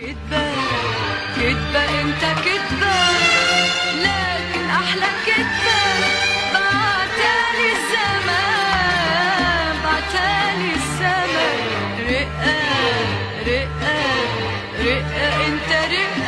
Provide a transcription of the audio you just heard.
كدبة كدبة انت كدبة، لكن احلى كدبة بعتالي الزمان، بعتالي الزمان. رقة رقة رقة انت رقة